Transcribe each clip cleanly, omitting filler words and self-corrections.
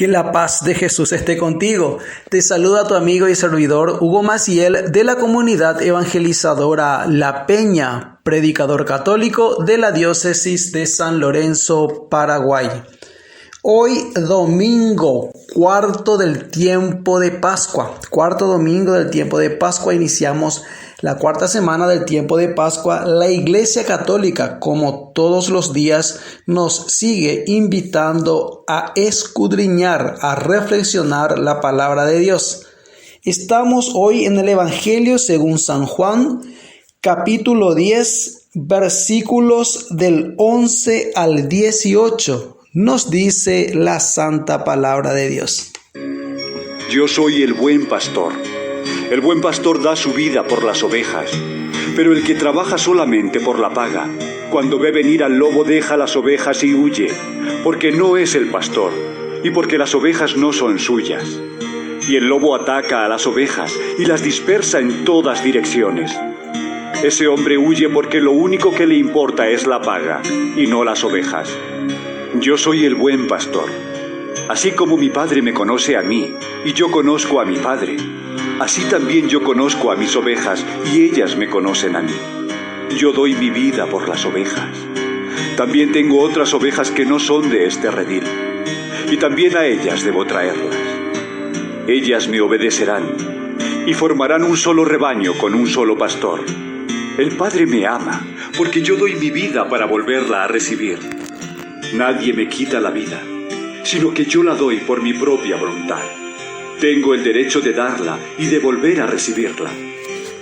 Que la paz de Jesús esté contigo. Te saluda tu amigo y servidor Hugo Maciel de la comunidad evangelizadora La Peña, predicador católico de la diócesis de San Lorenzo, Paraguay. Hoy domingo, cuarto domingo del tiempo de Pascua, iniciamos la cuarta semana del tiempo de Pascua. La Iglesia Católica, como todos los días, nos sigue invitando a escudriñar, a reflexionar la palabra de Dios. Estamos hoy en el Evangelio según San Juan, capítulo 10, versículos del 11 al 18. Nos dice la santa palabra de Dios. Yo soy el buen pastor. El buen pastor da su vida por las ovejas, pero el que trabaja solamente por la paga, cuando ve venir al lobo deja las ovejas y huye, porque no es el pastor, y porque las ovejas no son suyas. Y el lobo ataca a las ovejas y las dispersa en todas direcciones. Ese hombre huye porque lo único que le importa es la paga, y no las ovejas. Yo soy el buen pastor. Así como mi Padre me conoce a mí, y yo conozco a mi Padre, así también yo conozco a mis ovejas, y ellas me conocen a mí. Yo doy mi vida por las ovejas. También tengo otras ovejas que no son de este redil, y también a ellas debo traerlas. Ellas me obedecerán, y formarán un solo rebaño con un solo pastor. El Padre me ama, porque yo doy mi vida para volverla a recibir. Nadie me quita la vida, sino que yo la doy por mi propia voluntad. Tengo el derecho de darla y de volver a recibirla.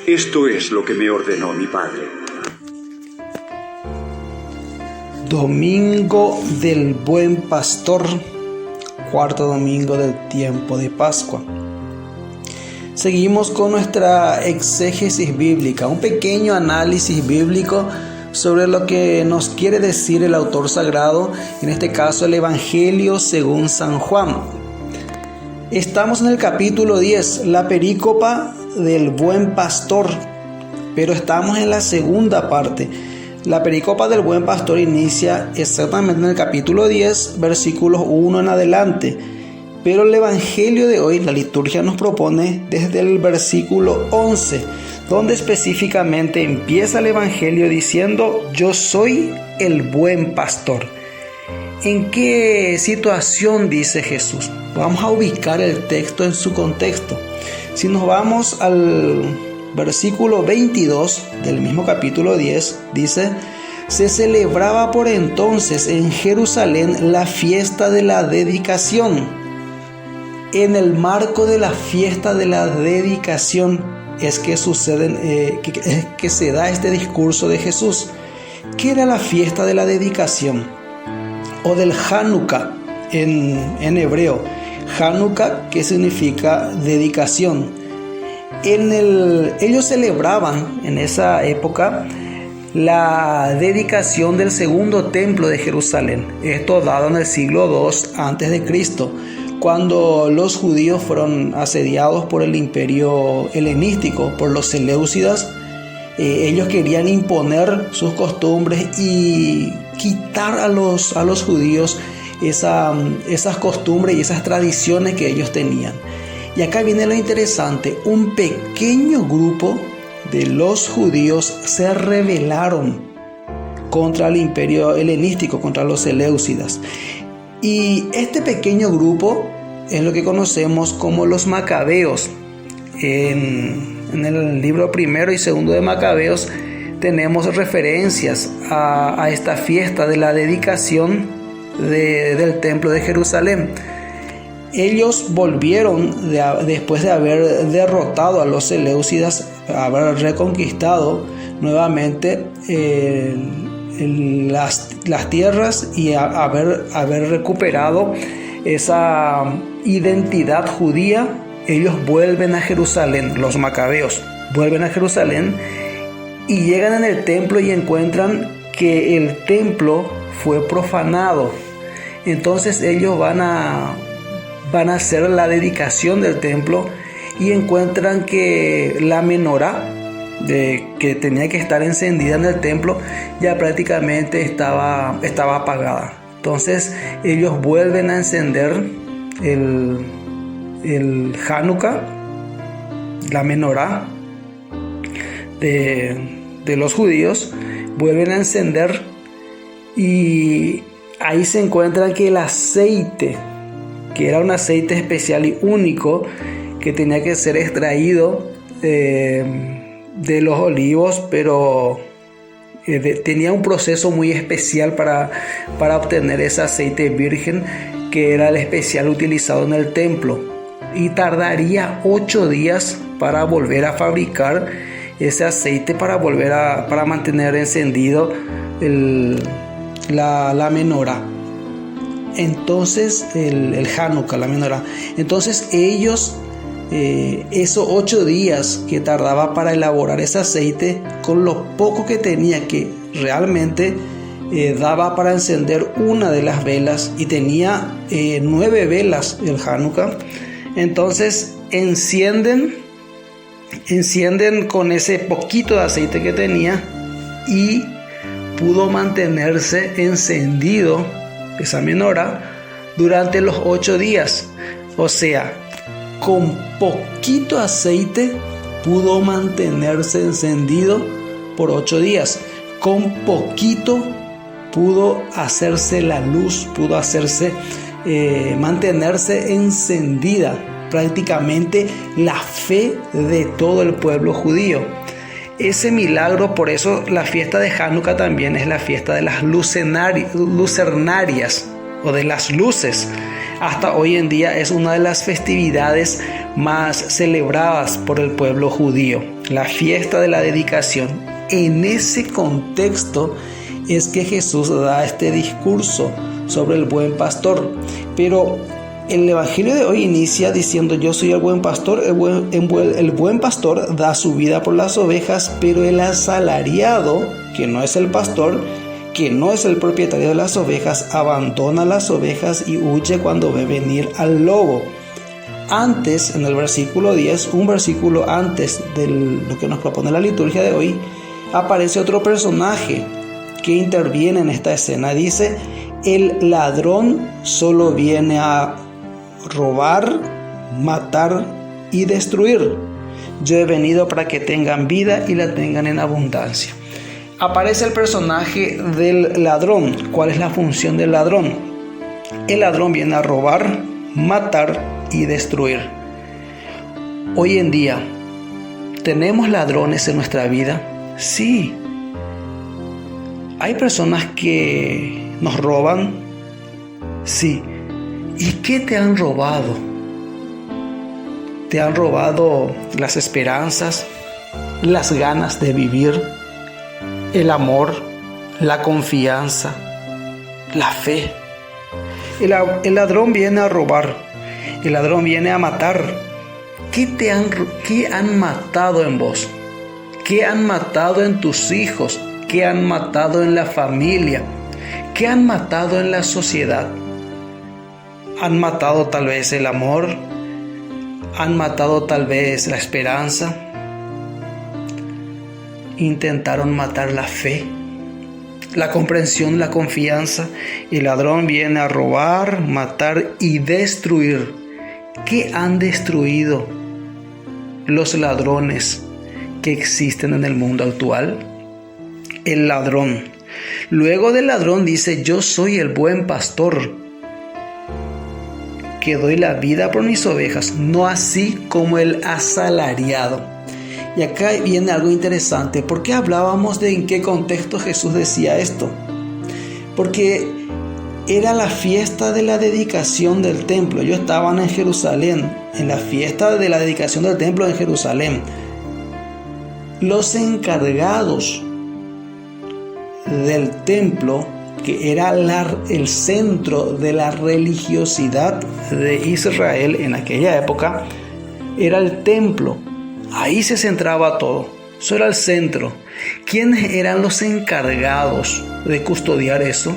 Esto es lo que me ordenó mi Padre. Domingo del Buen Pastor, cuarto domingo del tiempo de Pascua. Seguimos con nuestra exégesis bíblica, un pequeño análisis bíblico sobre lo que nos quiere decir el autor sagrado, en este caso el Evangelio según San Juan. Estamos en el capítulo 10, la perícopa del Buen Pastor, pero estamos en la segunda parte. La perícopa del Buen Pastor inicia exactamente en el capítulo 10, versículos 1 en adelante, pero el Evangelio de hoy, la liturgia nos propone desde el versículo 11, donde específicamente empieza el Evangelio diciendo: yo soy el buen pastor. ¿En qué situación dice Jesús? Vamos a ubicar el texto en su contexto. Si nos vamos al versículo 22 del mismo capítulo 10, dice: se celebraba por entonces en Jerusalén la fiesta de la dedicación. En el marco de la fiesta de la dedicación es que que se da este discurso de Jesús. ¿Qué era la fiesta de la dedicación? O del Hanukkah en hebreo. Hanukkah, que significa dedicación. Ellos celebraban en esa época la dedicación del segundo templo de Jerusalén. Esto dado en el siglo II a.C., cuando los judíos fueron asediados por el imperio helenístico, por los seleucidas. Ellos querían imponer sus costumbres y quitar a los judíos esas costumbres y esas tradiciones que ellos tenían. Y acá viene lo interesante: un pequeño grupo de los judíos se rebelaron contra el imperio helenístico, contra los seleucidas. Y este pequeño grupo es lo que conocemos como los macabeos. En el libro primero y segundo de Macabeos tenemos referencias a esta fiesta de la dedicación del templo de Jerusalén. Ellos volvieron después de haber derrotado a los seleucidas, haber reconquistado nuevamente las tierras y haber recuperado esa identidad judía. Ellos vuelven a Jerusalén, los macabeos vuelven a Jerusalén y llegan en el templo y encuentran que el templo fue profanado. Entonces ellos van a hacer la dedicación del templo y encuentran que la menorá que tenía que estar encendida en el templo ya prácticamente estaba apagada. Entonces ellos vuelven a encender el Hanukkah, la menorá de los judíos, vuelven a encender y ahí se encuentran que el aceite, que era un aceite especial y único que tenía que ser extraído de los olivos, pero tenía un proceso muy especial para obtener ese aceite virgen, que era el especial utilizado en el templo, y tardaría 8 días para volver a fabricar ese aceite, para mantener encendido la menorá. Entonces el Hanukkah, la menorá. Entonces ellos, esos 8 días que tardaba para elaborar ese aceite, con lo poco que tenía, que realmente daba para encender una de las velas, y tenía 9 velas el Hanukkah. Entonces encienden con ese poquito de aceite que tenía, y pudo mantenerse encendido esa menorá durante los 8 días. O sea, con poquito aceite pudo mantenerse encendido por 8 días. Con poquito pudo hacerse la luz, pudo hacerse mantenerse encendida prácticamente la fe de todo el pueblo judío. Ese milagro, por eso la fiesta de Hanukkah también es la fiesta de las lucernarias o de las luces. Hasta hoy en día es una de las festividades más celebradas por el pueblo judío, la fiesta de la dedicación. En ese contexto es que Jesús da este discurso sobre el buen pastor. Pero el evangelio de hoy inicia diciendo: yo soy el buen pastor. El buen pastor da su vida por las ovejas, pero el asalariado, que no es el pastor, que no es el propietario de las ovejas, abandona las ovejas y huye cuando ve venir al lobo. Antes, en el versículo 10, un versículo antes de lo que nos propone la liturgia de hoy, aparece otro personaje que interviene en esta escena. Dice: el ladrón solo viene a robar, matar y destruir. Yo he venido para que tengan vida y la tengan en abundancia. Aparece el personaje del ladrón. ¿Cuál es la función del ladrón? El ladrón viene a robar, matar y destruir. Hoy en día, ¿tenemos ladrones en nuestra vida? Sí. ¿Hay personas que nos roban? Sí. ¿Y qué te han robado? ¿Te han robado las esperanzas, las ganas de vivir, el amor, la confianza, la fe? El ladrón viene a robar, el ladrón viene a matar. ¿Qué han matado en vos? ¿Qué han matado en tus hijos? ¿Qué han matado en la familia? ¿Qué han matado en la sociedad? ¿Han matado tal vez el amor? ¿Han matado tal vez la esperanza? ¿Intentaron matar la fe, la comprensión, la confianza? El ladrón viene a robar, matar y destruir. ¿Qué han destruido los ladrones que existen en el mundo actual? El ladrón. Luego del ladrón dice: yo soy el buen pastor, que doy la vida por mis ovejas, no así como el asalariado. Y acá viene algo interesante. ¿Por qué hablábamos de en qué contexto Jesús decía esto? Porque era la fiesta de la dedicación del templo. Ellos estaban en Jerusalén, en la fiesta de la dedicación del templo en Jerusalén. Los encargados del templo, que era el centro de la religiosidad de Israel en aquella época, era el templo. Ahí se centraba todo. Eso era el centro. ¿Quiénes eran los encargados de custodiar eso?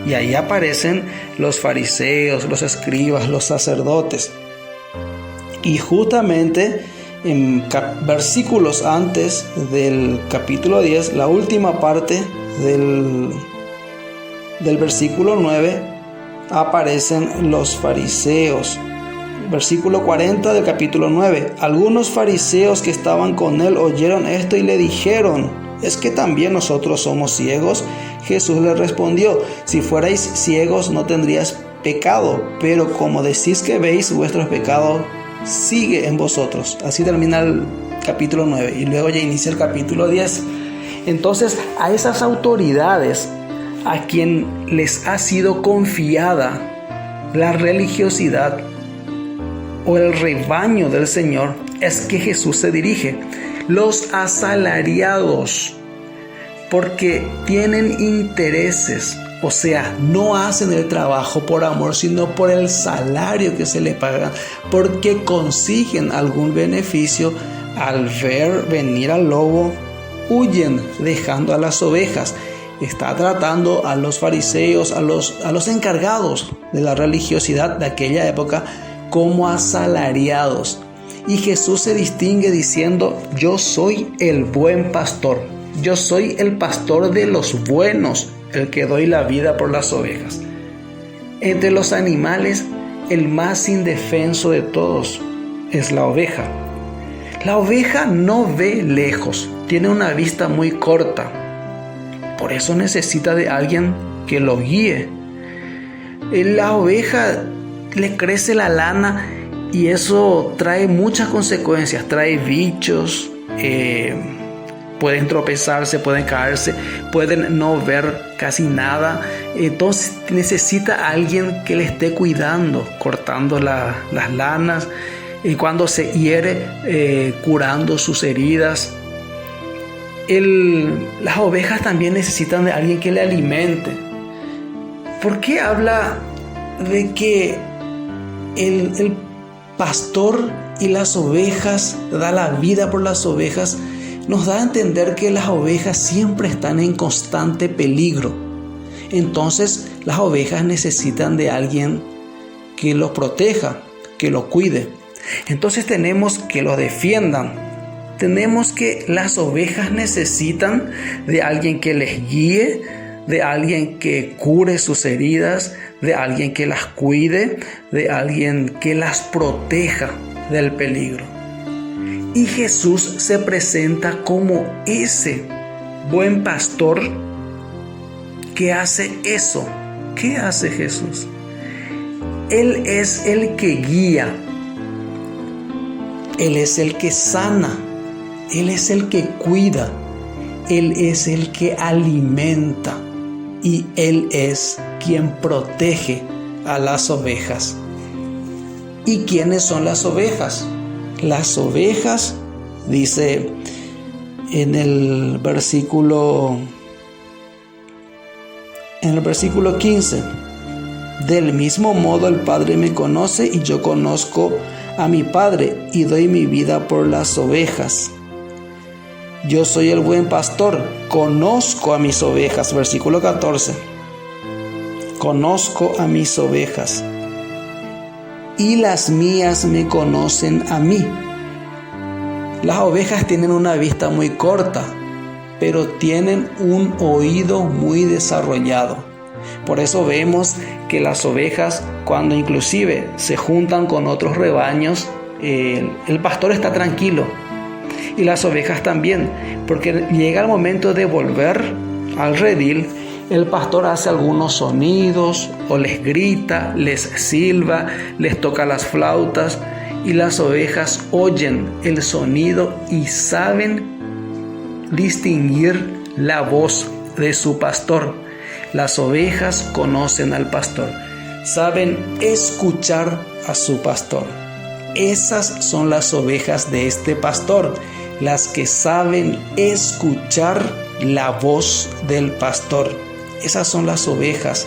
Y ahí aparecen los fariseos, los escribas, los sacerdotes. Y justamente en versículos antes del capítulo 10, la última parte del versículo 9, aparecen los fariseos. Versículo 40 del capítulo 9. Algunos fariseos que estaban con él oyeron esto y le dijeron: ¿es que también nosotros somos ciegos? Jesús le respondió: si fuerais ciegos no tendríais pecado, pero como decís que veis, vuestros pecados sigue en vosotros. Así termina el capítulo 9 y luego ya inicia el capítulo 10. Entonces, a esas autoridades a quien les ha sido confiada la religiosidad o el rebaño del Señor, es que Jesús se dirige. Los asalariados, porque tienen intereses, o sea, no hacen el trabajo por amor, sino por el salario que se le paga, porque consiguen algún beneficio. Al ver venir al lobo, huyen, dejando a las ovejas. Está tratando a los fariseos, a los encargados de la religiosidad de aquella época, como asalariados. Y Jesús se distingue diciendo: yo soy el buen pastor, yo soy el pastor de los buenos, el que doy la vida por las ovejas. Entre los animales, el más indefenso de todos es la oveja. La oveja no ve lejos, tiene una vista muy corta. Por eso necesita de alguien que lo guíe. La oveja le crece la lana y eso trae muchas consecuencias, trae bichos, pueden tropezarse, pueden caerse, pueden no ver casi nada. Entonces necesita a alguien que le esté cuidando, cortando las lanas, y cuando se hiere, curando sus heridas. Las ovejas también necesitan de alguien que le alimente. ¿Por qué habla de que el pastor y las ovejas da la vida por las ovejas? Nos da a entender que las ovejas siempre están en constante peligro. Entonces las ovejas necesitan de alguien que los proteja, que los cuide. Entonces tenemos que los defiendan. Tenemos que las ovejas necesitan de alguien que les guíe, de alguien que cure sus heridas, de alguien que las cuide, de alguien que las proteja del peligro. Y Jesús se presenta como ese buen pastor que hace eso. ¿Qué hace Jesús? Él es el que guía. Él es el que sana. Él es el que cuida. Él es el que alimenta. Y Él es quien protege a las ovejas. ¿Y quiénes son las ovejas? Las ovejas, dice en el versículo 15, del mismo modo el Padre me conoce y yo conozco a mi Padre y doy mi vida por las ovejas. Yo soy el buen pastor, conozco a mis ovejas. Versículo 14. Conozco a mis ovejas y las mías me conocen a mí. Las ovejas tienen una vista muy corta, pero tienen un oído muy desarrollado. Por eso vemos que las ovejas, cuando inclusive se juntan con otros rebaños, el pastor está tranquilo. Y las ovejas también, porque llega el momento de volver al redil, el pastor hace algunos sonidos, o les grita, les silba, les toca las flautas, y las ovejas oyen el sonido y saben distinguir la voz de su pastor. Las ovejas conocen al pastor, saben escuchar a su pastor. Esas son las ovejas de este pastor, las que saben escuchar la voz del pastor. Esas son las ovejas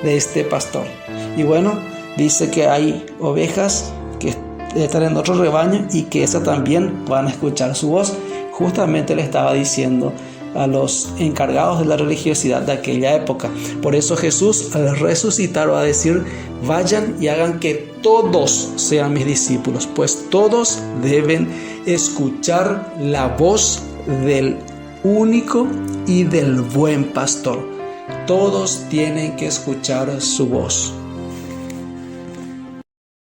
de este pastor. Y bueno, dice que hay ovejas que están en otro rebaño y que esas también van a escuchar su voz. Justamente le estaba diciendo a los encargados de la religiosidad de aquella época. Por eso Jesús, al resucitar, va a decir: vayan y hagan que todos sean mis discípulos, pues todos deben escuchar la voz del único y del buen pastor. Todos tienen que escuchar su voz.